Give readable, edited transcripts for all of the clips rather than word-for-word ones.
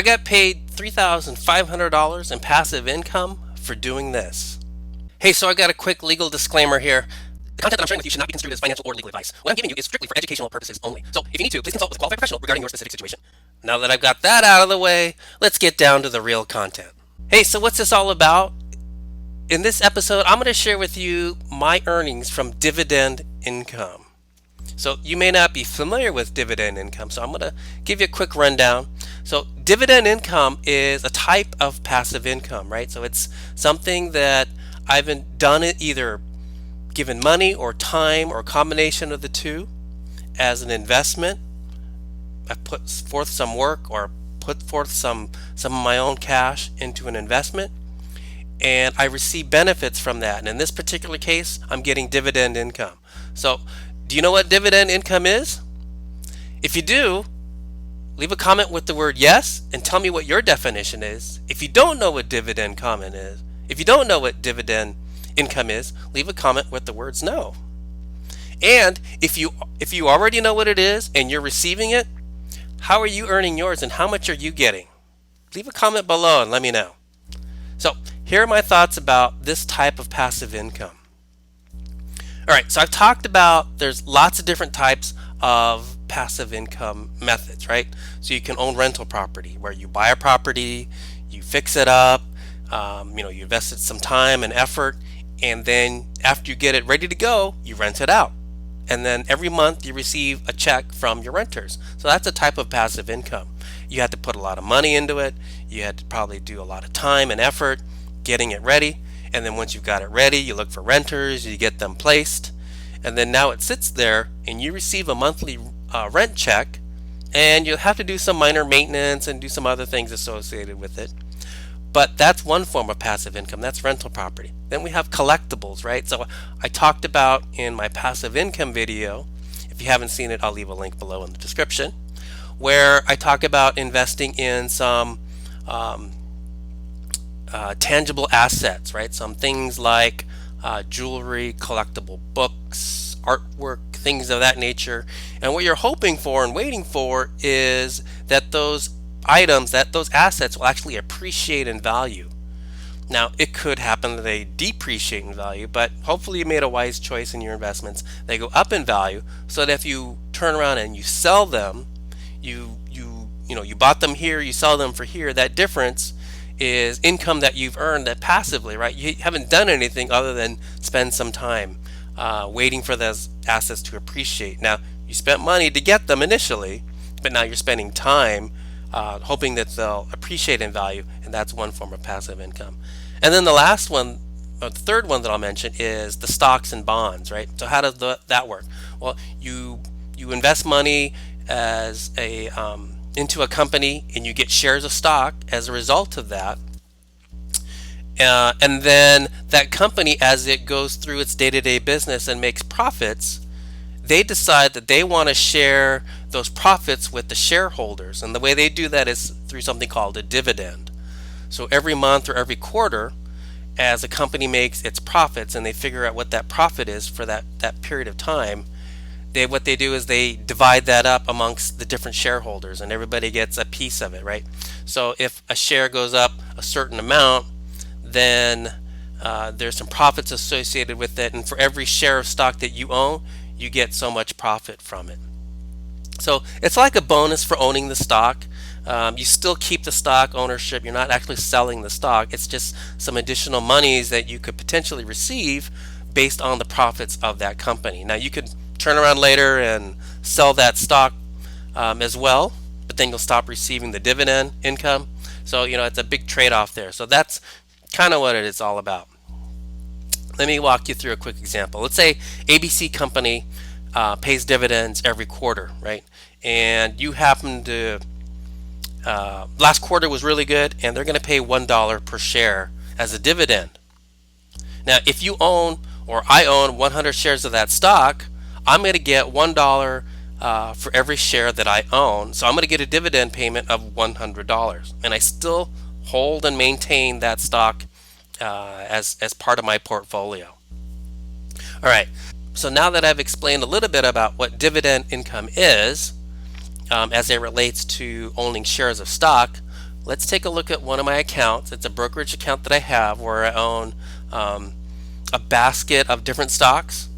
got paid $3,500 in passive income for doing this. Hey, so I got a quick legal disclaimer here. The content that I'm sharing with you should not be construed as financial or legal advice. What I'm giving you is strictly for educational purposes only. So if you need to, please consult with a qualified professional regarding your specific situation. Now that I've got that out of the way, let's get down to the real content. Hey, so what's this all about? In this episode, I'm going to share with you my earnings from dividend income. So you may not be familiar with dividend income, so I'm going to give you a quick rundown. So dividend income is a type of passive income, right? So it's something that I've done it either given money or time or a combination of the two as an investment. I put forth some work or put forth some of my own cash into an investment, and I receive benefits from that. And in this particular case, I'm getting dividend income. So do you know what dividend income is? If you do, leave a comment with the word yes and tell me what your definition is. If you don't know what dividend income is, leave a comment with the words no. And if you already know what it is and you're receiving it, how are you earning yours and how much are you getting? Leave a comment below and let me know. So here are my thoughts about this type of passive income. All right, so I've talked about there's lots of different types of passive income methods, right? So you can own rental property where you buy a property, you fix it up, you invested some time and effort, and then after you get it ready to go, you rent it out. And then every month you receive a check from your renters. So that's a type of passive income. You had to put a lot of money into it. You had to probably do a lot of time and effort getting it ready. And then once you've got it ready, you look for renters, you get them placed. And then now it sits there and you receive a monthly rent check, and you'll have to do some minor maintenance and do some other things associated with it. But that's one form of passive income. That's rental property. Then we have collectibles, right? So I talked about in my passive income video, if you haven't seen it, I'll leave a link below in the description, where I talk about investing in some tangible assets, right? Some things like jewelry, collectible books, artwork, things of that nature. And what you're hoping for and waiting for is that those items, that those assets will actually appreciate in value. Now, it could happen that they depreciate in value, but hopefully you made a wise choice in your investments. They go up in value so that if you turn around and you sell them, you bought them here, you sell them for here, that difference is income that you've earned that passively, right? You haven't done anything other than spend some time waiting for those assets to appreciate. Now, you spent money to get them initially, but now you're spending time hoping that they'll appreciate in value, and that's one form of passive income. And then the last one, the third one that I'll mention is the stocks and bonds, right? So how does that work? Well, you invest money as into a company, and you get shares of stock as a result of that. And then that company, as it goes through its day-to-day business and makes profits, they decide that they want to share those profits with the shareholders. And the way they do that is through something called a dividend. So every month or every quarter, as a company makes its profits and they figure out what that profit is for that period of time, what they do is they divide that up amongst the different shareholders, and everybody gets a piece of it, right? So if a share goes up a certain amount, then there's some profits associated with it, and for every share of stock that you own, you get so much profit from it. So it's like a bonus for owning the stock. You still keep the stock ownership. You're not actually selling the stock. It's just some additional monies that you could potentially receive based on the profits of that company. Now, you could turn around later and sell that stock as well, but then you'll stop receiving the dividend income. So it's a big trade-off there. So that's kind of what it is all about. Let me walk you through a quick example. Let's say ABC company pays dividends every quarter, right? And you happen to last quarter was really good, and they're going to pay $1 per share as a dividend. Now, if you own, or I own 100 shares of that stock, I'm going to get $1 for every share that I own. So I'm going to get a dividend payment of $100, and I still hold and maintain that stock as part of my portfolio. All right, so now that I've explained a little bit about what dividend income is, as it relates to owning shares of stock, Let's take a look at one of my accounts. It's a brokerage account that I have where I own a basket of different stocks,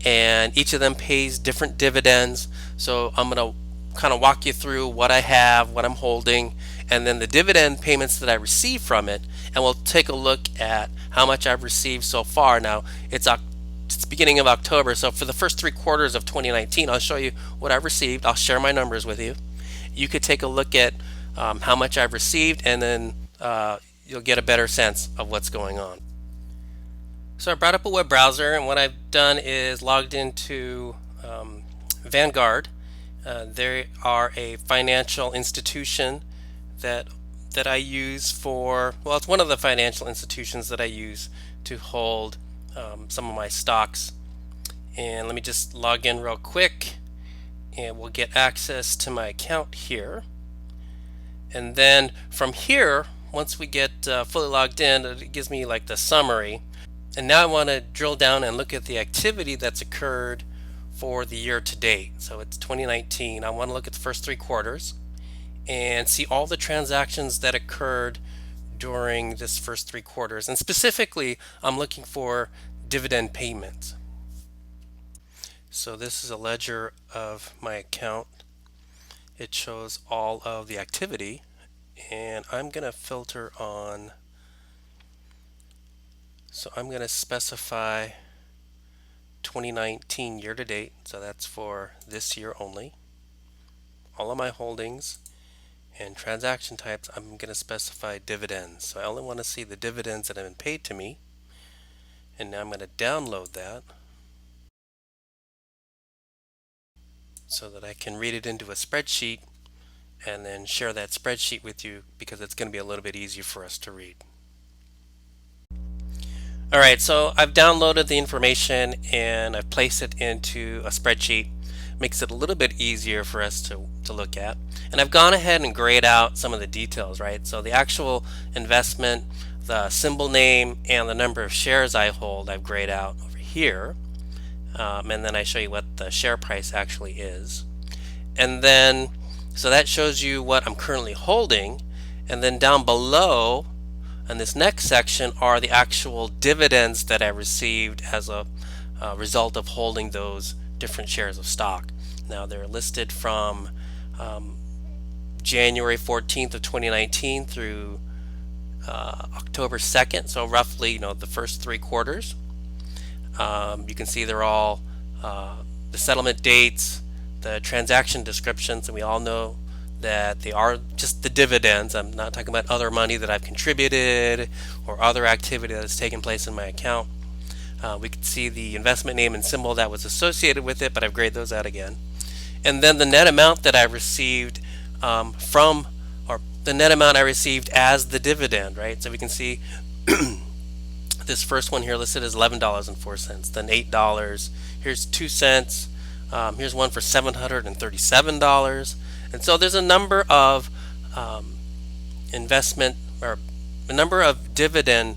and each of them pays different dividends. So I'm going to kind of walk you through what I have, what I'm holding, and then the dividend payments that I receive from it. And we'll take a look at how much I've received so far. Now, it's beginning of October, so for the first 3 quarters of 2019, I'll show you what I've received. I'll share my numbers with you. You could take a look at how much I've received, and then you'll get a better sense of what's going on. So I brought up a web browser, and what I've done is logged into Vanguard. They are a financial institution that I use for, well, it's one of the financial institutions that I use to hold some of my stocks. And let me just log in real quick, and we'll get access to my account here. And then from here, once we get fully logged in, it gives me like the summary. And now I want to drill down and look at the activity that's occurred for the year to date. So it's 2019. I want to look at the first 3 quarters and see all the transactions that occurred during this first 3 quarters. And specifically, I'm looking for dividend payments. So this is a ledger of my account. It shows all of the activity, and I'm going to filter on. So I'm going to specify 2019 year to date, so that's for this year only. All of my holdings and transaction types, I'm going to specify dividends. So I only want to see the dividends that have been paid to me. And now I'm going to download that so that I can read it into a spreadsheet and then share that spreadsheet with you, because it's going to be a little bit easier for us to read. Alright, so I've downloaded the information and I've placed it into a spreadsheet. Makes it a little bit easier for us to look at. And I've gone ahead and grayed out some of the details, right? So the actual investment, the symbol name, and the number of shares I hold, I've grayed out over here. And then I show you what the share price actually is. And then, so that shows you what I'm currently holding. And then down below, in this next section, are the actual dividends that I received as a result of holding those different shares of stock. Now they're listed from January 14th of 2019 through October 2nd, so roughly the first 3 quarters. You can see they're all the settlement dates, the transaction descriptions, and we all know that they are just the dividends. I'm not talking about other money that I've contributed or other activity that has taken place in my account. We can see the investment name and symbol that was associated with it, but I've grayed those out again. And then the net amount that I received the net amount I received as the dividend, right? So we can see this first one here listed as $11.04, then $8. Here's 2 cents. Here's one for $737. And so there's a number of investment, or a number of dividend.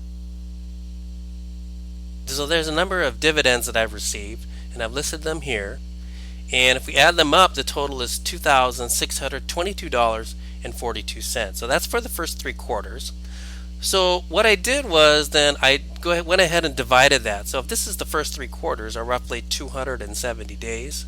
So there's a number of dividends that I've received, and I've listed them here. And if we add them up, the total is $2,622.42. So that's for the first 3 quarters. So what I did was then I went ahead and divided that. So if this is the first 3 quarters, or roughly 270 days,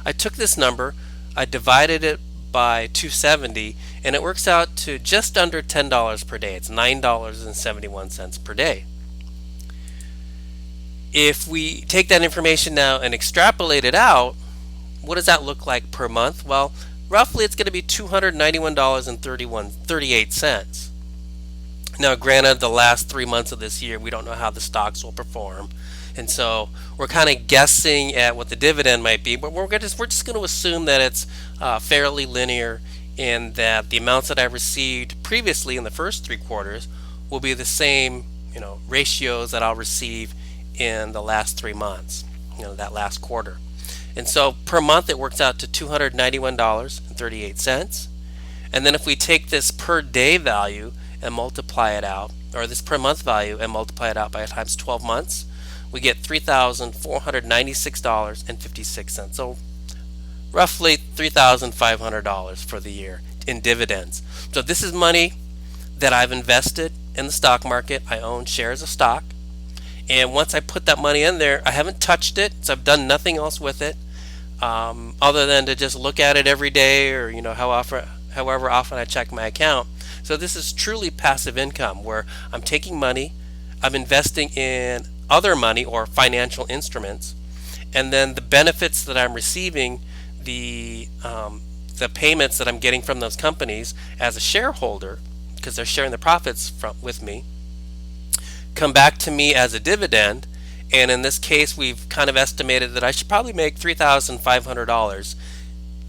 I took this number, I divided it by 270, and it works out to just under $10 per day. It's $9.71 per day. If we take that information now and extrapolate it out, what does that look like per month? Well, roughly it's going to be $291.38. Now, granted, the last 3 months of this year, we don't know how the stocks will perform, and so we're kind of guessing at what the dividend might be, but we're just going to assume that it's fairly linear, and that the amounts that I received previously in the first 3 quarters will be the same, ratios that I'll receive in the last 3 months, that last quarter. And so per month it works out to $291.38. And then if we take this per day value and multiply it out, or this per month value and multiply it out by times 12 months, we get $3,496.56. So roughly $3,500 for the year in dividends. So this is money that I've invested in the stock market. I own shares of stock. And once I put that money in there, I haven't touched it, so I've done nothing else with it, other than to just look at it every day, or however often I check my account. So this is truly passive income, where I'm taking money, I'm investing in other money or financial instruments, and then the benefits that I'm receiving, the the payments that I'm getting from those companies as a shareholder, because they're sharing the profits with me, come back to me as a dividend. And in this case, we've kind of estimated that I should probably make $3,500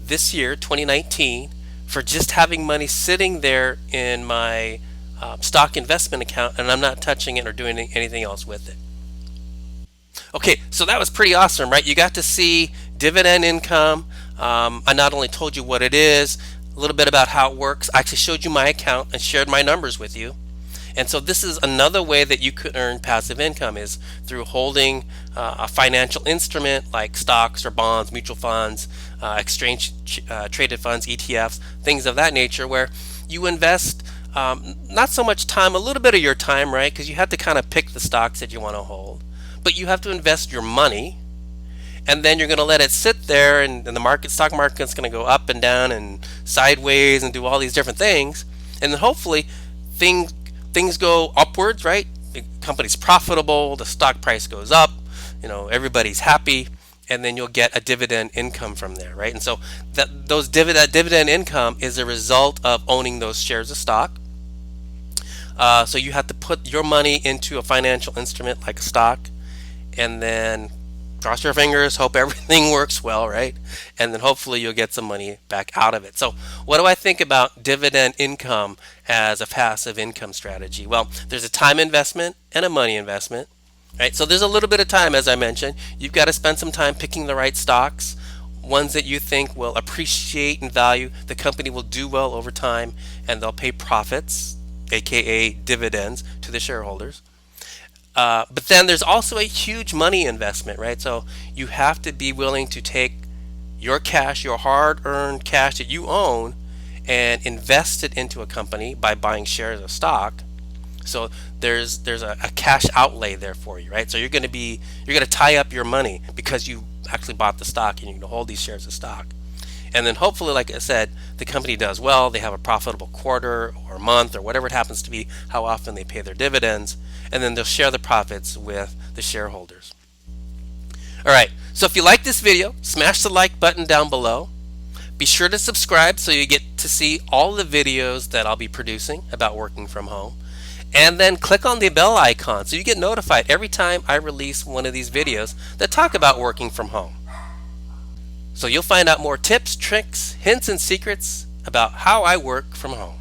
this year, 2019, for just having money sitting there in my stock investment account, and I'm not touching it or doing anything else with it. Okay, so that was pretty awesome, right? You got to see dividend income. I not only told you what it is, a little bit about how it works, I actually showed you my account and shared my numbers with you. And so this is another way that you could earn passive income, is through holding a financial instrument like stocks or bonds, mutual funds, exchange traded funds, ETFs, things of that nature, where you invest not so much time, a little bit of your time, right? Because you have to kind of pick the stocks that you want to hold, but you have to invest your money, and then you're going to let it sit there, and the stock market's going to go up and down and sideways and do all these different things, and then hopefully things go upwards, right? The company's profitable, the stock price goes up, everybody's happy, and then you'll get a dividend income from there, right? And so that dividend income is a result of owning those shares of stock. So you have to put your money into a financial instrument like a stock, and then cross your fingers, hope everything works well, right? And then hopefully you'll get some money back out of it. So what do I think about dividend income as a passive income strategy? Well, there's a time investment and a money investment, right? So there's a little bit of time, as I mentioned. You've got to spend some time picking the right stocks, ones that you think will appreciate in value. The company will do well over time, and they'll pay profits, aka dividends, to the shareholders. But then there's also a huge money investment, right? So you have to be willing to take your cash, your hard-earned cash that you own, and invest it into a company by buying shares of stock. So there's a cash outlay there for you, right? So you're going to tie up your money because you actually bought the stock, and you're going to hold these shares of stock. And then hopefully, like I said, the company does well, they have a profitable quarter or month or whatever it happens to be, how often they pay their dividends, and then they'll share the profits with the shareholders. All right, so if you like this video, smash the like button down below. Be sure to subscribe so you get to see all the videos that I'll be producing about working from home. And then click on the bell icon so you get notified every time I release one of these videos that talk about working from home. So you'll find out more tips, tricks, hints, and secrets about how I work from home.